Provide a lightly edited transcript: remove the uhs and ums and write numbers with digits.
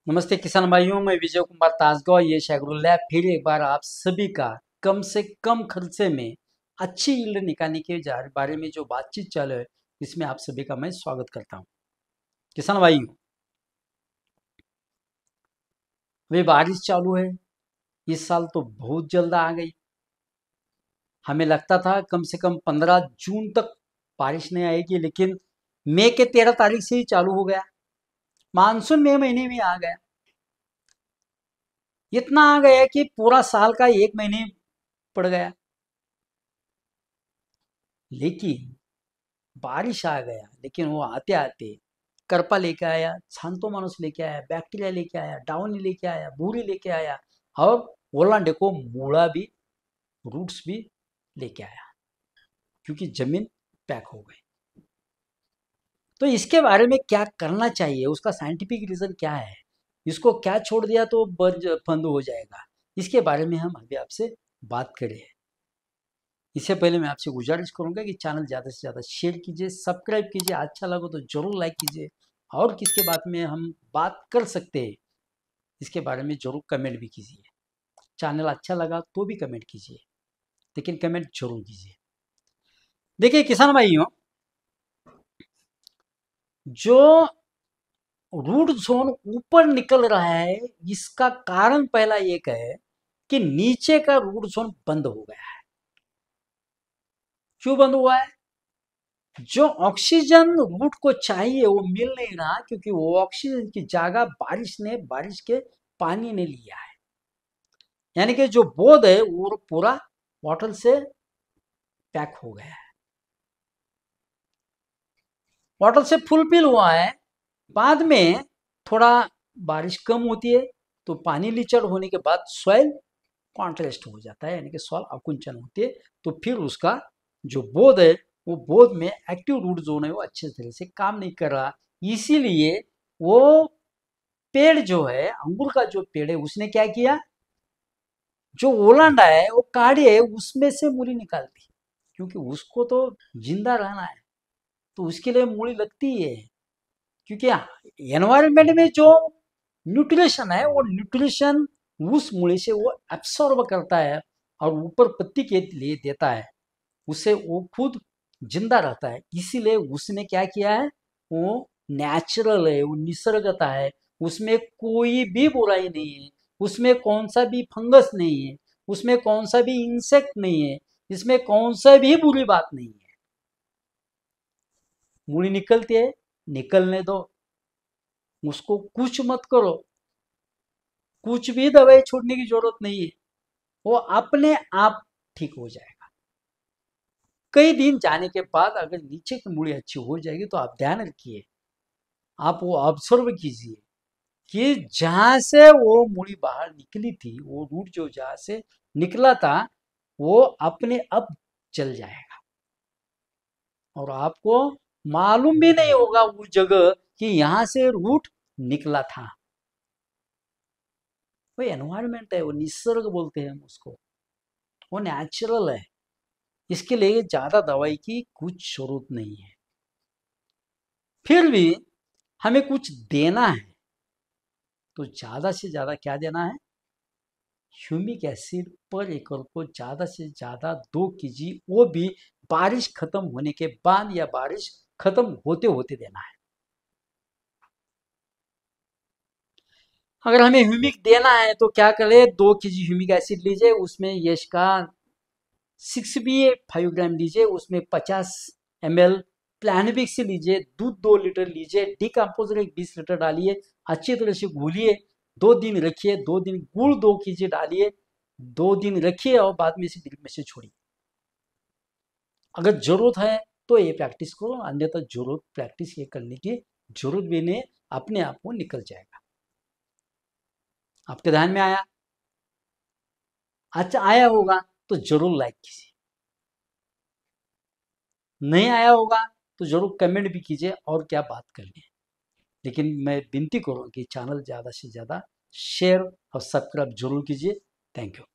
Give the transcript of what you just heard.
नमस्ते किसान भाइयों, मैं विजय कुमार ताजगांव। ये एग्रोलैब फिर एक बार आप सभी का कम से कम खर्चे में अच्छी यील्ड निकालने के बारे में जो बातचीत चल रही है, इसमें आप सभी का मैं स्वागत करता हूं। किसान भाइयों, वे बारिश चालू है। इस साल तो बहुत जल्द आ गई। हमें लगता था कम से कम 15 जून तक बारिश नहीं आएगी, लेकिन मई के 13 तारीख से ही चालू हो गया। मानसून मई महीने में आ गया। इतना आ गया कि पूरा साल का एक महीने पड़ गया। लेकिन बारिश आ गया, लेकिन वो आते आते करपा लेके आया, छांतोमानस लेके आया, बैक्टीरिया लेके आया, डाउनी लेके आया, भूरी लेके आया, और ओला देखो मूड़ा भी, रूट्स भी लेके आया, क्योंकि जमीन पैक हो गई। तो इसके बारे में क्या करना चाहिए, उसका साइंटिफिक रीजन क्या है, इसको क्या छोड़ दिया तो बंद हो जाएगा, इसके बारे में हम अभी आपसे बात करें। इससे पहले मैं आपसे गुजारिश करूंगा कि चैनल ज़्यादा से ज़्यादा शेयर कीजिए, सब्सक्राइब कीजिए, अच्छा लगा तो जरूर लाइक कीजिए, और किसके बारे में हम बात कर सकते हैं इसके बारे में जरूर कमेंट भी कीजिए। चैनल अच्छा लगा तो भी कमेंट कीजिए, लेकिन कमेंट जरूर कीजिए। देखिए किसान भाइयों, जो रूट जोन ऊपर निकल रहा है, इसका कारण पहला एक है कि नीचे का रूट जोन बंद हो गया है। क्यों बंद हुआ है? जो ऑक्सीजन रूट को चाहिए वो मिल नहीं रहा, क्योंकि वो ऑक्सीजन की जगह बारिश के पानी ने लिया है। यानी कि जो बोध है वो पूरा बॉटल से पैक हो गया है, बॉटल से फुलफिल हुआ है। बाद में थोड़ा बारिश कम होती है तो पानी लीचड़ होने के बाद सॉइल कॉन्ट्रेस्ट हो जाता है, यानी कि सॉइल अकुंचन होती है। तो फिर उसका जो बोध है, वो बोध में एक्टिव रूट जोन है वो अच्छे तरह से काम नहीं कर रहा। इसीलिए वो पेड़ जो है, अंगूर का जो पेड़ है, उसने क्या किया, जो ओलांडा है वो काढ़े है, उसमें से मूली निकाल दी, क्योंकि उसको तो जिंदा रहना है, तो उसके लिए मूली लगती है। क्योंकि एनवायरमेंट में जो न्यूट्रिशन है, वो न्यूट्रिशन उस मूली से वो एब्सॉर्ब करता है और ऊपर पत्ती के लिए देता है, उससे वो खुद जिंदा रहता है। इसीलिए उसने क्या किया है, वो नेचुरल है, वो निसर्गता है, उसमें कोई भी बुराई नहीं है, उसमें कौन सा भी फंगस नहीं है, उसमें कौन सा भी इंसेक्ट नहीं है, इसमें कौन सा भी बुरी बात नहीं है। मूली निकलती है, निकलने दो, उसको कुछ मत करो, कुछ भी दवाई छोड़ने की जरूरत नहीं है, वो अपने आप ठीक हो जाएगा। कई दिन जाने के बाद अगर नीचे की मूड़ी अच्छी हो जाएगी तो आप ध्यान रखिए, आप वो ऑब्जर्व कीजिए कि जहां से वो मूड़ी बाहर निकली थी, वो रूट जो जहां से निकला था, वो अपने अब चल जाएगा, और आपको मालूम भी नहीं होगा उस जगह कि यहां से रूट निकला था। वो एनवायरमेंट है, वो निसर्ग बोलते हैं हम उसको, वो नेचुरल है। इसके लिए ज्यादा दवाई की कुछ जरूरत नहीं है। फिर भी हमें कुछ देना है, तो ज्यादा से ज्यादा क्या देना है, ह्यूमिक एसिड पर एकड़ को ज्यादा से ज्यादा 2 kg, वो भी बारिश खत्म होने के बाद या बारिश खत्म होते होते देना है। अगर हमें ह्यूमिक देना है तो क्या करें, 2 kg ह्यूमिक एसिड लीजिए, उसमें यश का 6 BA 5 ग्राम लीजिए, उसमें 50 ml प्लानविक्स लीजिए, दूध 2 लीटर लीजिए, डिकम्पोजर 20 लीटर डालिए, अच्छी तरह से घोलिए, 2 दिन रखिए, 2 दिन गुड़ 2 kg डालिए, 2 दिन रखिए और बाद में इसे ड्रिप में से छोड़िए। अगर जरूरत है तो ये प्रैक्टिस करो, अन्यथा जरूरत प्रैक्टिस ये करने की जरूरत भी नहीं, अपने आप वो निकल जाएगा। आपके ध्यान में आया? अच्छा आया होगा तो जरूर लाइक कीजिए, नहीं आया होगा तो जरूर कमेंट भी कीजिए और क्या बात करनी है। लेकिन मैं विनती करूँ कि चैनल ज़्यादा से ज़्यादा शेयर और सब्सक्राइब जरूर कीजिए। Thank you.